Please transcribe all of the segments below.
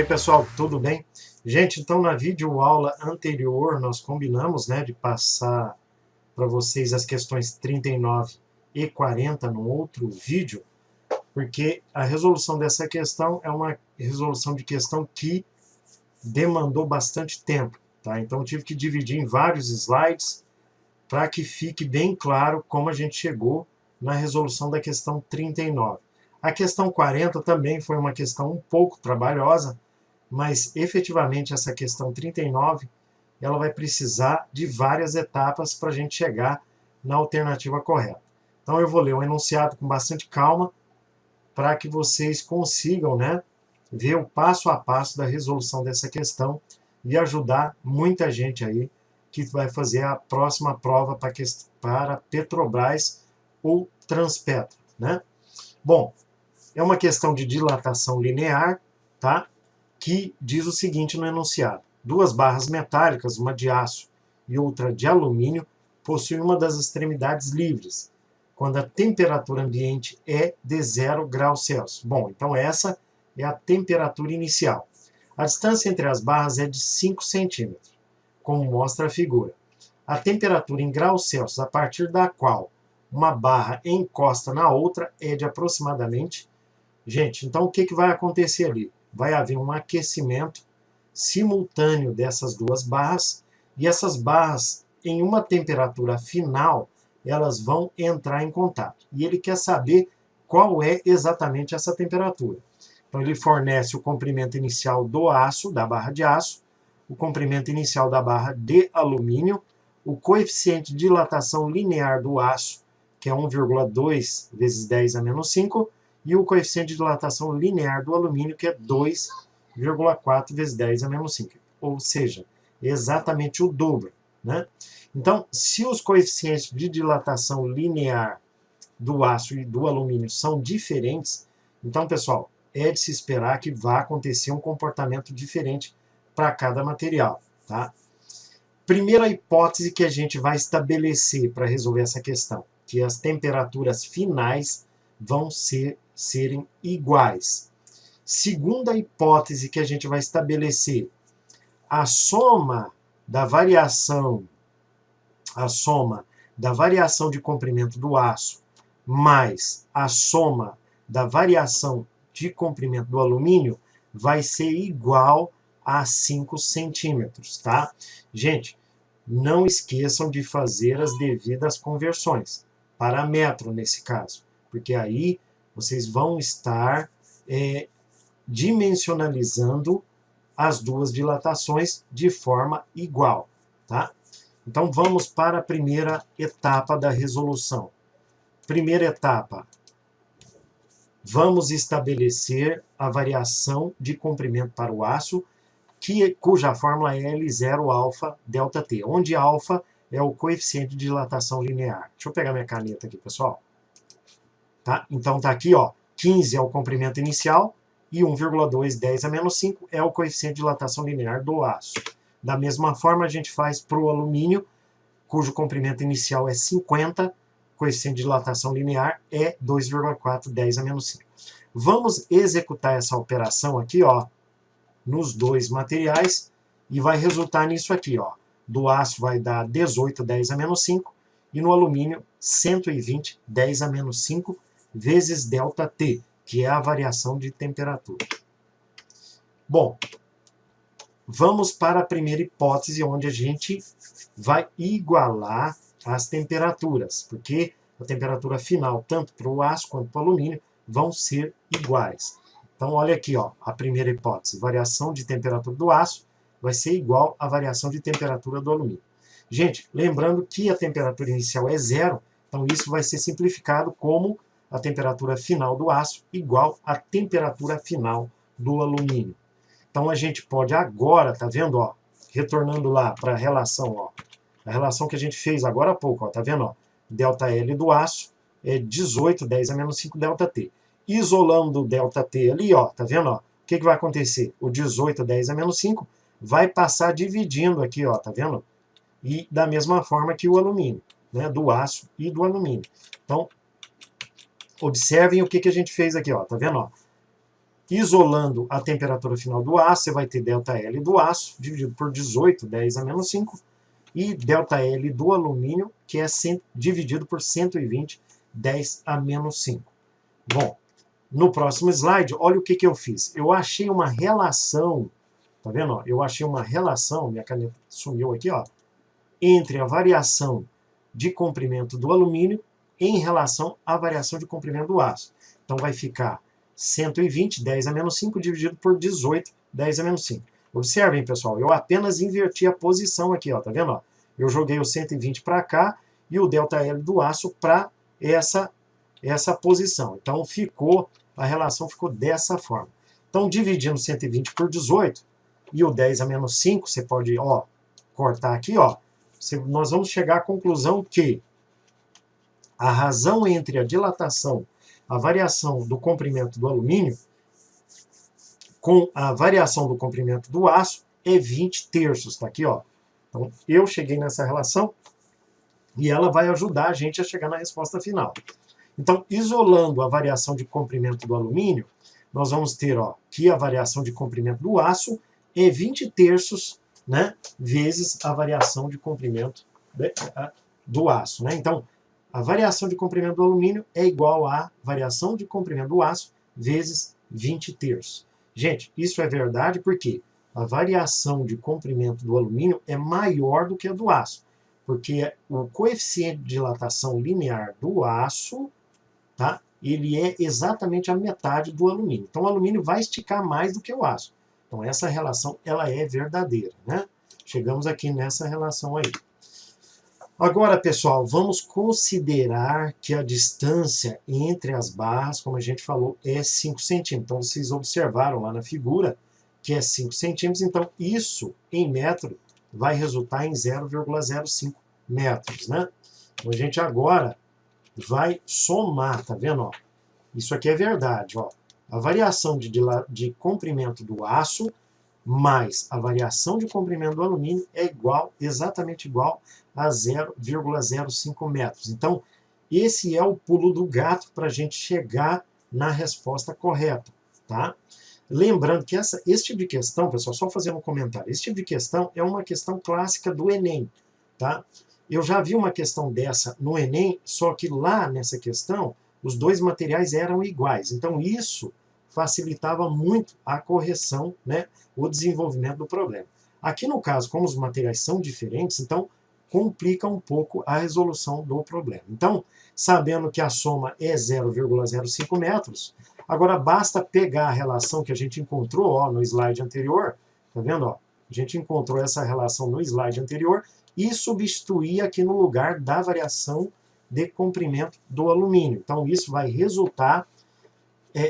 aí, pessoal, tudo bem? Gente, então na videoaula anterior nós combinamos, né, de passar para vocês as questões 39 e 40 no outro vídeo, porque a resolução dessa questão é uma resolução de questão que demandou bastante tempo, tá? Então eu tive que dividir em vários slides para que fique bem claro como a gente chegou na resolução da questão 39. A questão 40 também foi uma questão um pouco trabalhosa, mas efetivamente essa questão 39 ela vai precisar de várias etapas para a gente chegar na alternativa correta. Então eu vou ler o enunciado com bastante calma para que vocês consigam, né, ver o passo a passo da resolução dessa questão e ajudar muita gente aí que vai fazer a próxima prova para Petrobras ou Transpetro, né? Bom, é uma questão de dilatação linear, tá? Que diz o seguinte no enunciado: duas barras metálicas, uma de aço e outra de alumínio, possuem uma das extremidades livres, quando a temperatura ambiente é de 0 graus Celsius. Bom, então essa é a temperatura inicial. A distância entre as barras é de 5 centímetros, como mostra a figura. A temperatura em graus Celsius, a partir da qual uma barra encosta na outra, é de aproximadamente... Gente, então o que vai acontecer ali? Vai haver um aquecimento simultâneo dessas duas barras, e essas barras, em uma temperatura final, elas vão entrar em contato. E ele quer saber qual é exatamente essa temperatura. Então ele fornece o comprimento inicial do aço, da barra de aço, o comprimento inicial da barra de alumínio, o coeficiente de dilatação linear do aço, que é 1,2 vezes 10 a menos 5, e o coeficiente de dilatação linear do alumínio, que é 2,4 vezes 10 a menos 5. Ou seja, exatamente o dobro, né? Então, se os coeficientes de dilatação linear do aço e do alumínio são diferentes, então, pessoal, é de se esperar que vá acontecer um comportamento diferente para cada material, tá? Primeira hipótese que a gente vai estabelecer para resolver essa questão, que as temperaturas finais vão serem iguais. Segunda hipótese que a gente vai estabelecer, a soma da variação de comprimento do aço mais a soma da variação de comprimento do alumínio vai ser igual a 5 centímetros, tá? Gente, não esqueçam de fazer as devidas conversões, para metro nesse caso, porque aí vocês vão estar dimensionalizando as duas dilatações de forma igual, tá? Então vamos para a primeira etapa da resolução. Primeira etapa, vamos estabelecer a variação de comprimento para o aço, cuja fórmula é L0 alfa delta T, onde alfa é o coeficiente de dilatação linear. Deixa eu pegar minha caneta aqui, pessoal. Tá? Então tá aqui, ó, 15 é o comprimento inicial e 1,2, 10 a menos 5 é o coeficiente de dilatação linear do aço. Da mesma forma, a gente faz para o alumínio, cujo comprimento inicial é 50, coeficiente de dilatação linear é 2,4, 10 a menos 5. Vamos executar essa operação aqui, ó, nos dois materiais, e vai resultar nisso aqui, ó. Do aço vai dar 18, 10 a menos 5, e no alumínio 120, 10 a menos 5, vezes ΔT, que é a variação de temperatura. Bom, vamos para a primeira hipótese, onde a gente vai igualar as temperaturas, porque a temperatura final, tanto para o aço quanto para o alumínio, vão ser iguais. Então, olha aqui, ó, a primeira hipótese, variação de temperatura do aço vai ser igual à variação de temperatura do alumínio. Gente, lembrando que a temperatura inicial é 0, então isso vai ser simplificado como a temperatura final do aço igual à temperatura final do alumínio. Então a gente pode agora, tá vendo, ó, retornando lá para a relação, ó, a relação que a gente fez agora há pouco, ó, tá vendo, ó, ΔL do aço é 18, 10 a menos 5 ΔT. Isolando o ΔT ali, ó, tá vendo, ó, o que vai acontecer? O 18, 10 a menos 5 vai passar dividindo aqui, ó, tá vendo? E da mesma forma que o alumínio, né, do aço e do alumínio. Então, observem o que a gente fez aqui, ó, tá vendo, ó? Isolando a temperatura final do aço, você vai ter ΔL do aço, dividido por 18, 10 a menos 5, e ΔL do alumínio, que é dividido por 120, 10 a menos 5. Bom, no próximo slide, olha o que eu fiz. Eu achei uma relação, tá vendo? Ó? Eu achei uma relação, minha caneta sumiu aqui, ó, entre a variação de comprimento do alumínio em relação à variação de comprimento do aço. Então vai ficar 120, 10 a menos 5, dividido por 18, 10 a menos 5. Observem, pessoal, eu apenas inverti a posição aqui, ó, tá vendo? Ó? Eu joguei o 120 para cá e o ΔL do aço para essa posição. Então a relação ficou dessa forma. Então, dividindo 120 por 18 e o 10 a menos 5, você pode, ó, cortar aqui, ó, nós vamos chegar à conclusão que a razão entre a dilatação, a variação do comprimento do alumínio com a variação do comprimento do aço é 20 terços, tá aqui, ó. Então, eu cheguei nessa relação e ela vai ajudar a gente a chegar na resposta final. Então, isolando a variação de comprimento do alumínio, nós vamos ter, ó, que a variação de comprimento do aço é 20 terços, né, vezes a variação de comprimento do aço, né? Então, a variação de comprimento do alumínio é igual à variação de comprimento do aço vezes 20 terços. Gente, isso é verdade porque a variação de comprimento do alumínio é maior do que a do aço, porque o coeficiente de dilatação linear do aço, tá, ele é exatamente a metade do alumínio. Então, o alumínio vai esticar mais do que o aço. Então, essa relação ela é verdadeira, né? Chegamos aqui nessa relação aí. Agora, pessoal, vamos considerar que a distância entre as barras, como a gente falou, é 5 centímetros. Então, vocês observaram lá na figura que é 5 centímetros. Então, isso, em metro, vai resultar em 0,05 metros, né? Então, a gente agora vai somar, tá vendo? Ó? Isso aqui é verdade, ó. A variação de comprimento do aço mais a variação de comprimento do alumínio é exatamente igual a 0,05 metros. Então, esse é o pulo do gato para a gente chegar na resposta correta, tá? Lembrando que esse tipo de questão, pessoal, só fazendo um comentário, esse tipo de questão é uma questão clássica do Enem, tá? Eu já vi uma questão dessa no Enem, só que lá nessa questão, os dois materiais eram iguais. Então, isso facilitava muito a correção, né, o desenvolvimento do problema. Aqui no caso, como os materiais são diferentes, então complica um pouco a resolução do problema. Então, sabendo que a soma é 0,05 metros, agora basta pegar a relação que a gente encontrou, ó, no slide anterior, tá vendo? Ó? A gente encontrou essa relação no slide anterior e substituir aqui no lugar da variação de comprimento do alumínio. Então, isso vai resultar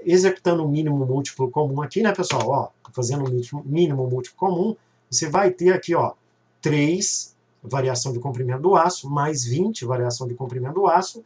executando o mínimo múltiplo comum aqui, né, pessoal? Ó, fazendo o mínimo múltiplo comum, você vai ter aqui, ó, 3 variação de comprimento do aço, mais 20 variação de comprimento do aço,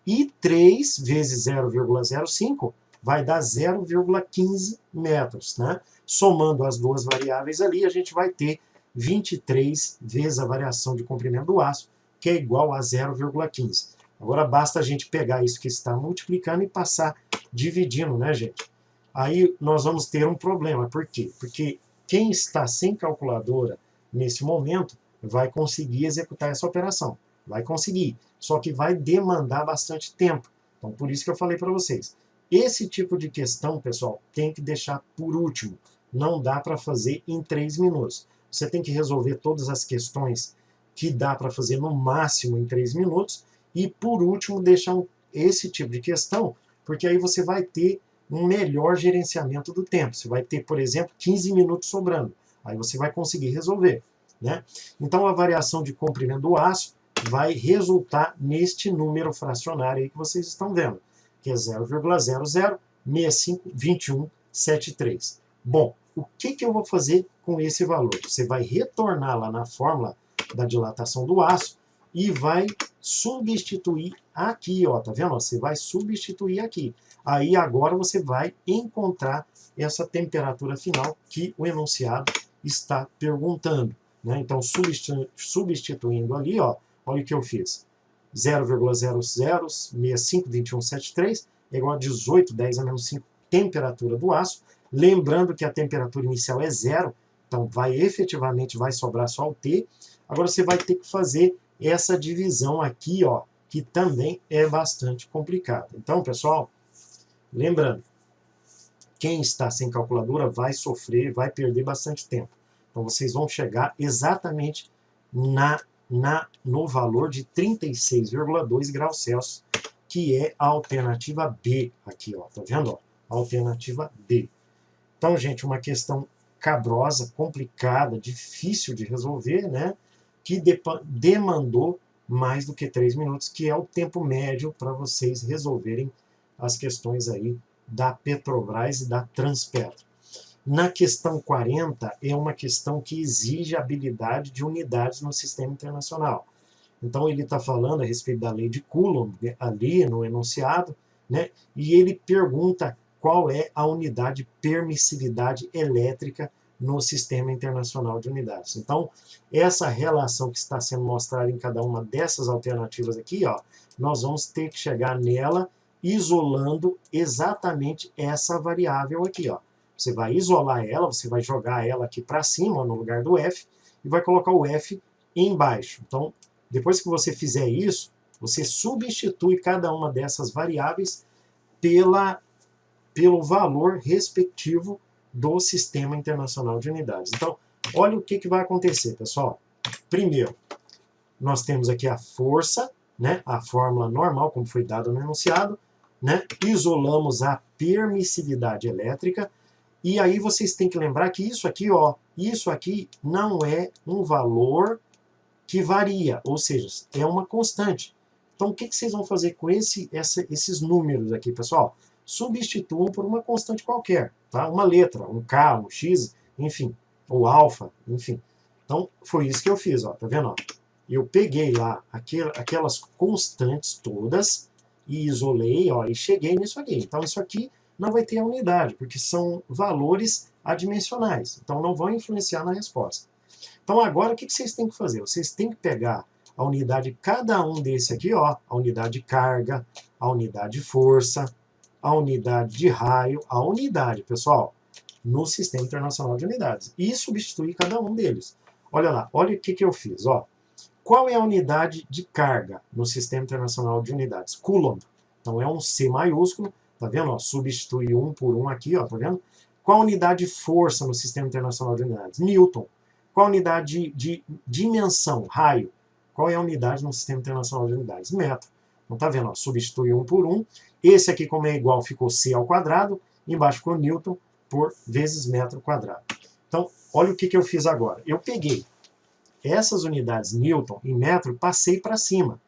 e 3 vezes 0,05 vai dar 0,15 metros, né? Somando as duas variáveis ali, a gente vai ter 23 vezes a variação de comprimento do aço, que é igual a 0,15. Agora basta a gente pegar isso que está multiplicando e passar dividindo, né, gente? Aí nós vamos ter um problema. Por quê? Porque quem está sem calculadora nesse momento vai conseguir executar essa operação. Vai conseguir. Só que vai demandar bastante tempo. Então, por isso que eu falei para vocês. Esse tipo de questão, pessoal, tem que deixar por último. Não dá para fazer em 3 minutos. Você tem que resolver todas as questões que dá para fazer no máximo em 3 minutos. E, por último, deixar esse tipo de questão, porque aí você vai ter um melhor gerenciamento do tempo. Você vai ter, por exemplo, 15 minutos sobrando. Aí você vai conseguir resolver, né? Então, a variação de comprimento do aço vai resultar neste número fracionário aí que vocês estão vendo, que é 0,00652173. Bom, o que eu vou fazer com esse valor? Você vai retornar lá na fórmula da dilatação do aço e vai substituir aqui, ó, tá vendo? Você vai substituir aqui. Aí agora você vai encontrar essa temperatura final que o enunciado está perguntando, né? Então, substituindo ali, ó, olha o que eu fiz. 0,00652173 é igual a 18, 10 a menos 5 temperatura do aço. Lembrando que a temperatura inicial é 0, então efetivamente vai sobrar só o T. Agora você vai ter que fazer essa divisão aqui, ó, que também é bastante complicada. Então, pessoal, lembrando, quem está sem calculadora vai sofrer, vai perder bastante tempo. Então, vocês vão chegar exatamente no valor de 36,2 graus Celsius, que é a alternativa B aqui, ó, tá vendo? Ó? Alternativa B. Então, gente, uma questão cabrosa, complicada, difícil de resolver, né? Que demandou mais do que 3 minutos, que é o tempo médio para vocês resolverem as questões aí da Petrobras e da Transpetro. Na questão 40, é uma questão que exige habilidade de unidades no sistema internacional. Então, ele está falando a respeito da lei de Coulomb, ali no enunciado, né? E ele pergunta qual é a unidade de permissividade elétrica no sistema internacional de unidades. Então, essa relação que está sendo mostrada em cada uma dessas alternativas aqui, ó, nós vamos ter que chegar nela isolando exatamente essa variável aqui, ó. Você vai isolar ela, você vai jogar ela aqui para cima, ó, no lugar do F, e vai colocar o F embaixo. Então, depois que você fizer isso, você substitui cada uma dessas variáveis pelo valor respectivo do Sistema Internacional de Unidades. Então, olha o que vai acontecer, pessoal. Primeiro, nós temos aqui a força, né, a fórmula normal, como foi dado no enunciado, né, isolamos a permissividade elétrica, e aí vocês têm que lembrar que isso aqui, ó, isso aqui não é um valor que varia, ou seja, é uma constante. Então, o que vocês vão fazer com esses números aqui, pessoal? Substituam por uma constante qualquer, tá? Uma letra, um K, um X, enfim, ou alfa, enfim. Então, foi isso que eu fiz, ó, tá vendo? Ó? Eu peguei lá aquelas constantes todas e isolei, ó, e cheguei nisso aqui. Então, isso aqui não vai ter a unidade, porque são valores adimensionais, então não vão influenciar na resposta. Então, agora, o que vocês têm que fazer? Vocês têm que pegar a unidade de cada um desse aqui, ó, a unidade de carga, a unidade de força, a unidade de raio, a unidade, pessoal, no Sistema Internacional de Unidades, e substituir cada um deles. Olha lá, olha o que eu fiz, ó. Qual é a unidade de carga no Sistema Internacional de Unidades? Coulomb. Então, é um C maiúsculo, tá vendo? Ó, substitui um por um aqui, ó, tá vendo? Qual a unidade de força no Sistema Internacional de Unidades? Newton. Qual a unidade de dimensão, raio? Qual é a unidade no Sistema Internacional de Unidades? Metro. Então, tá vendo? Ó, substitui um por um. Esse aqui, como é igual, ficou C ao quadrado. Embaixo ficou Newton por vezes metro quadrado. Então, olha o que eu fiz agora. Eu peguei essas unidades Newton e metro, passei para cima.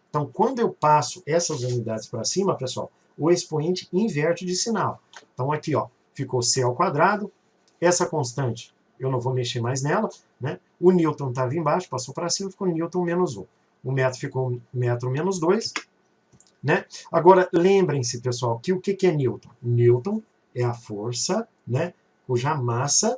Então, quando eu passo essas unidades para cima, pessoal, o expoente inverte de sinal. Então, aqui, ó, ficou C ao quadrado. Essa constante, eu não vou mexer mais nela, né? O Newton estava embaixo, passou para cima, ficou Newton menos 1. O metro ficou metro menos 2. Né? Agora, lembrem-se, pessoal, que o que é Newton? Newton é a força, né, cuja massa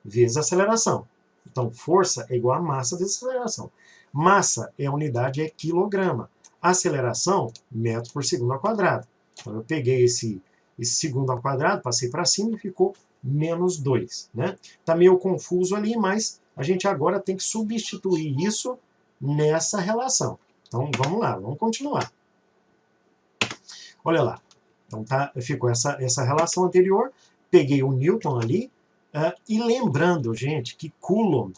vezes aceleração. Então, força é igual a massa vezes aceleração. Massa é a unidade, é quilograma. Aceleração, metro por segundo ao quadrado. Então, eu peguei esse segundo ao quadrado, passei para cima e ficou menos 2. Né? Tá meio confuso ali, mas a gente agora tem que substituir isso nessa relação. Então, vamos lá, vamos continuar. Olha lá, então ficou essa relação anterior, peguei o Newton ali, e lembrando, gente, que Coulomb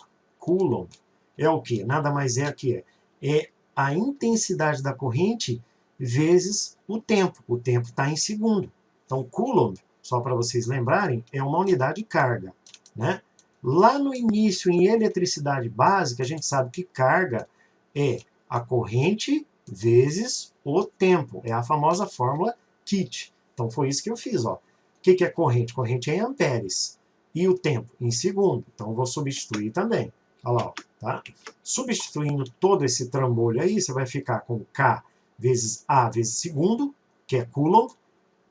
é o quê? Nada mais é que é a intensidade da corrente vezes o tempo. O tempo está em segundo. Então, Coulomb, só para vocês lembrarem, é uma unidade de carga. Né? Lá no início, em eletricidade básica, a gente sabe que carga é a corrente vezes o tempo. É a famosa fórmula Kitt. Então, foi isso que eu fiz. Ó. O que é corrente? Corrente é em amperes. E o tempo? Em segundo. Então, eu vou substituir também. Olha lá. Ó, tá? Substituindo todo esse trambolho aí, você vai ficar com K vezes A vezes segundo, que é Coulomb,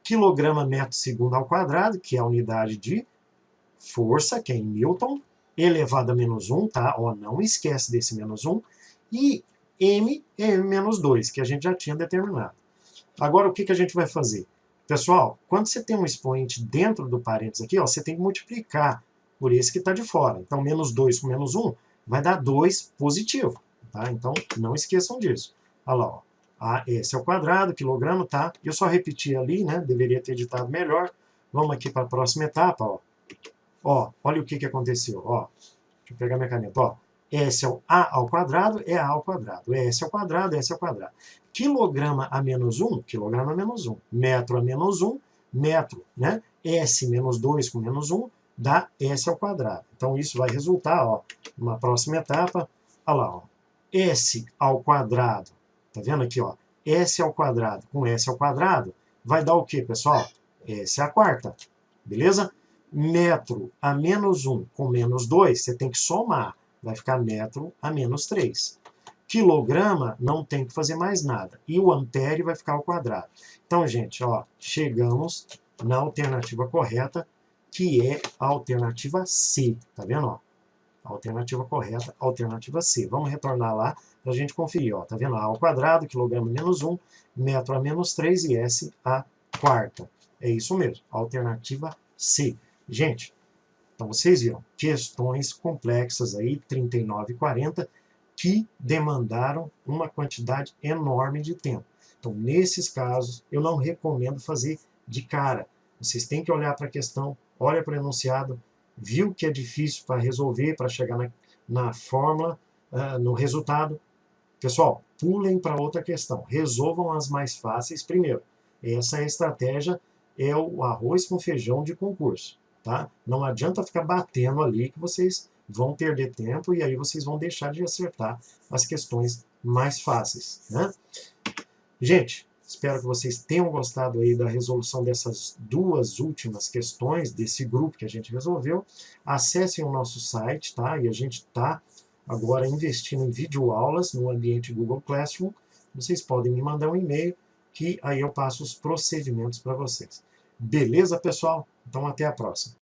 quilograma metro segundo ao quadrado, que é a unidade de força, que é em Newton, elevado a menos 1, tá? Ó, não esquece desse menos 1. E M é M menos 2, que a gente já tinha determinado. Agora, o que a gente vai fazer? Pessoal, quando você tem um expoente dentro do parênteses aqui, ó, você tem que multiplicar por esse que está de fora. Então, menos 2 com menos 1 vai dar 2 positivo. Tá? Então, não esqueçam disso. Olha lá, ó. Esse é o quadrado, quilograma, tá? Eu só repeti ali, né? Deveria ter editado melhor. Vamos aqui para a próxima etapa, ó. Ó, olha o que aconteceu, ó. Deixa eu pegar minha caneta, ó. S é o A ao quadrado, é A ao quadrado. S ao quadrado, S ao quadrado. Quilograma a menos 1, quilograma a menos 1. Metro a menos 1, metro, né? S menos 2 com menos 1 dá S ao quadrado. Então, isso vai resultar, ó, numa próxima etapa, olha lá, ó. S ao quadrado, tá vendo aqui, ó? S ao quadrado com S ao quadrado vai dar o quê, pessoal? S à quarta, beleza? Metro a menos 1 com menos 2, você tem que somar. Vai ficar metro a menos 3. Quilograma, não tem que fazer mais nada. E o ampere vai ficar ao quadrado. Então, gente, ó, chegamos na alternativa correta, que é a alternativa C. Tá vendo? Ó? Alternativa correta, alternativa C. Vamos retornar lá para a gente conferir. Ó. Tá vendo? A ao quadrado, quilograma menos 1, metro a menos 3 e S a quarta. É isso mesmo, alternativa C. Gente, então vocês viram, questões complexas aí, 39 e 40, que demandaram uma quantidade enorme de tempo. Então, nesses casos, eu não recomendo fazer de cara. Vocês têm que olhar para a questão, olha para o enunciado, viu que é difícil para resolver, para chegar na fórmula, no resultado. Pessoal, pulem para outra questão. Resolvam as mais fáceis primeiro. Essa é a estratégia, é o arroz com feijão de concurso. Tá? Não adianta ficar batendo ali que vocês vão perder tempo e aí vocês vão deixar de acertar as questões mais fáceis. Né? Gente, espero que vocês tenham gostado aí da resolução dessas duas últimas questões desse grupo que a gente resolveu. Acessem o nosso site, tá? E a gente está agora investindo em videoaulas no ambiente Google Classroom. Vocês podem me mandar um e-mail que aí eu passo os procedimentos para vocês. Beleza, pessoal? Então até a próxima.